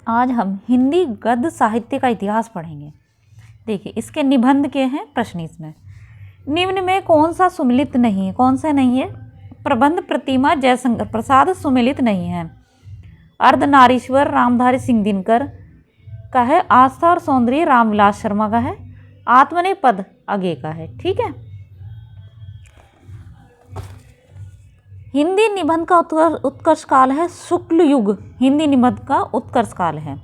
आज हम हिंदी गद्य साहित्य का इतिहास पढ़ेंगे। देखिए इसके निबंध के हैं प्रश्न इसमें। निम्न में कौन सा सुमिलित नहीं है, कौन सा नहीं है? प्रबंध प्रतिमा जयशंकर प्रसाद सुमिलित नहीं है। अर्धनारीश्वर रामधारी सिंह दिनकर का है। आस्था और सौंदर्य रामविलास शर्मा का है। आत्मने पद अगे का है। ठीक है। हिंदी निबंध का उत्कर्ष काल है शुक्ल युग। हिंदी निबंध का उत्कर्ष काल है।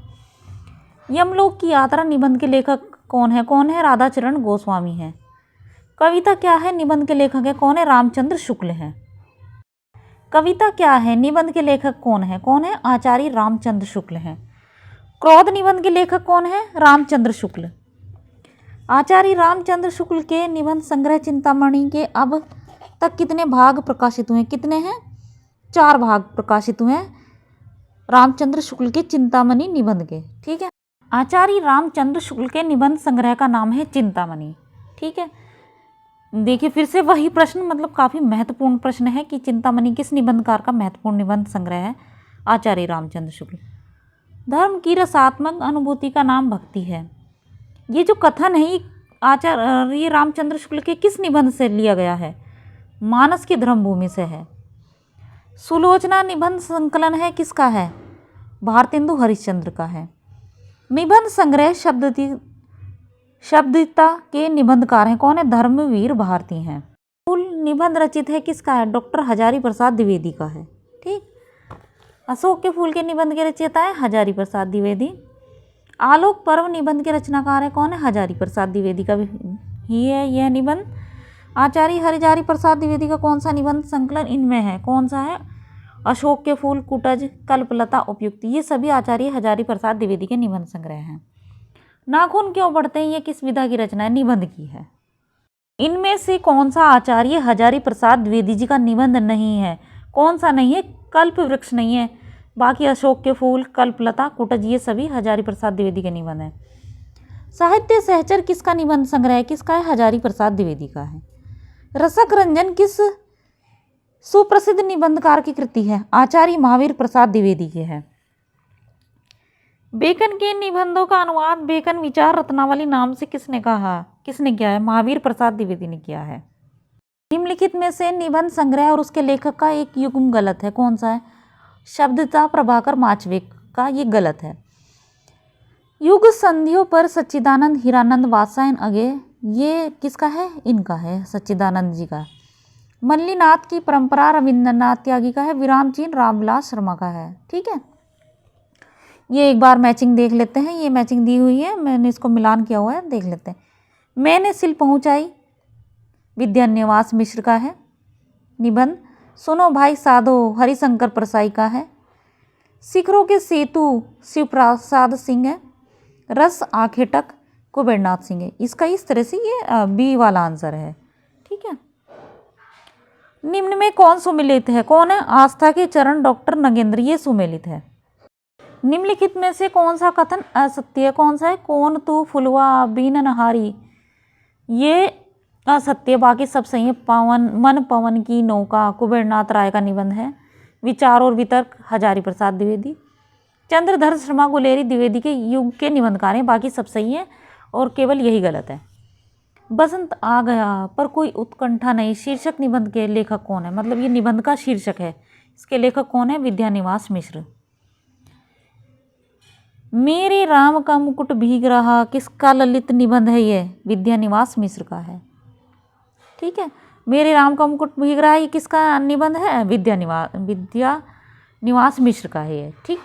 यमलोक की यात्रा निबंध के लेखक कौन है? कौन है? राधाचरण गोस्वामी है। कविता क्या है? निबंध के लेखक है कौन है? रामचंद्र शुक्ल है। कविता क्या है? निबंध के लेखक कौन है? कौन है? आचार्य रामचंद्र शुक्ल है। क्रोध निबंध के लेखक कौन है? रामचंद्र शुक्ल। आचार्य रामचंद्र शुक्ल के निबंध संग्रह चिंतामणि के अब तक कितने भाग प्रकाशित हुए? कितने हैं? 4 भाग प्रकाशित हुए रामचंद्र शुक्ल के चिंतामणि निबंध के। ठीक है। आचार्य रामचंद्र शुक्ल के निबंध संग्रह का नाम है चिंतामणि। ठीक है। देखिए फिर से वही प्रश्न, मतलब काफ़ी महत्वपूर्ण प्रश्न है कि चिंतामणि किस निबंधकार का महत्वपूर्ण निबंध संग्रह है? आचार्य रामचंद्र शुक्ल। धर्म की रसात्मक अनुभूति का नाम भक्ति है। ये जो कथन है आचार्य रामचंद्र शुक्ल के किस निबंध से लिया गया है? मानस की धर्मभूमि से है। सुलोचना निबंध संकलन है किसका है? भारतेंदु हरिश्चंद्र का है। निबंध संग्रह शब्दिता के निबंधकार हैं कौन है? धर्मवीर भारती हैं। फूल निबंध रचित है किसका है? डॉक्टर हजारी प्रसाद द्विवेदी का है। ठीक। अशोक के फूल के निबंध के रचयिता है हजारी प्रसाद द्विवेदी। आलोक पर्व निबंध के रचनाकार है कौन है? हजारी प्रसाद द्विवेदी का ही है यह निबंध। आचार्य हजारी प्रसाद द्विवेदी का कौन सा निबंध संकलन इनमें है? कौन सा है? अशोक के फूल, कुटज, कल्पलता, उपयुक्त, ये सभी आचार्य हजारी प्रसाद द्विवेदी के निबंध संग्रह हैं। नाखून क्यों बढ़ते हैं ये किस विधा की रचना है? निबंध की है। इनमें से कौन सा आचार्य हजारी प्रसाद द्विवेदी जी का निबंध नहीं है? कौन सा नहीं है? कल्प वृक्ष नहीं है। बाकी अशोक के फूल, कल्पलता, कुटज ये सभी हजारी प्रसाद द्विवेदी के निबंध हैं। साहित्य सहचर किसका निबंध संग्रह है? किसका है? हजारी प्रसाद द्विवेदी का है। रसक रंजन किस सुप्रसिद्ध निबंधकार की कृति है? आचार्य महावीर प्रसाद द्विवेदी के है। बेकन के निबंधों का अनुवाद बेकन विचार रत्नावली नाम से किसने किया है? महावीर प्रसाद द्विवेदी ने किया है। निम्नलिखित में से निबंध संग्रह और उसके लेखक का एक युग्म गलत है। कौन सा है? शब्दता प्रभाकर माचवेक का, ये गलत है। युग संधियों पर सच्चिदानंद हीरानंद वात्सायन अगे, ये किसका है? इनका है, सच्चिदानंद जी का। मल्लीनाथ की परंपरा रविंद्रनाथ त्यागी का है। विरामचीन रामविलास शर्मा का है। ठीक है। ये एक बार मैचिंग देख लेते हैं। ये मैचिंग दी हुई है, मैंने इसको मिलान किया हुआ है, देख लेते हैं। मैंने सिल पहुँचाई विद्यानिवास मिश्र का है निबंध। सुनो भाई साधो हरिशंकर परसाई का है। शिखरों के सेतु शिवप्रसाद सिंह है। रस आखेटक कुबेरनाथ सिंह है। इसका इस तरह से ये बी वाला आंसर है। ठीक है। निम्न में कौन सुमेलित है? कौन है? आस्था के चरण डॉक्टर नगेंद्र, ये सुमेलित है। निम्नलिखित में से कौन सा कथन असत्य है? कौन सा है? कौन तू फुलवा बीन नहारी, ये असत्य, बाकी सब सही है। मन पवन की नौका कुबेरनाथ राय का निबंध है। विचार और वितर्क हजारी प्रसाद द्विवेदी। चंद्रधर शर्मा गुलेरी द्विवेदी के युग के निबंधकार हैं, बाकी सब सही है और केवल यही गलत है। बसंत आ गया पर कोई उत्कंठा नहीं, शीर्षक निबंध के लेखक कौन है? मतलब ये निबंध का शीर्षक है, इसके लेखक कौन है? विद्यानिवास मिश्र। मेरे राम का मुकुट भीग रहा, किसका ललित निबंध है? ये विद्यानिवास मिश्र का है। ठीक है। मेरे राम का मुकुट भीग रहा, ये किसका निबंध है? विद्यानिवास मिश्र का है ये। ठीक।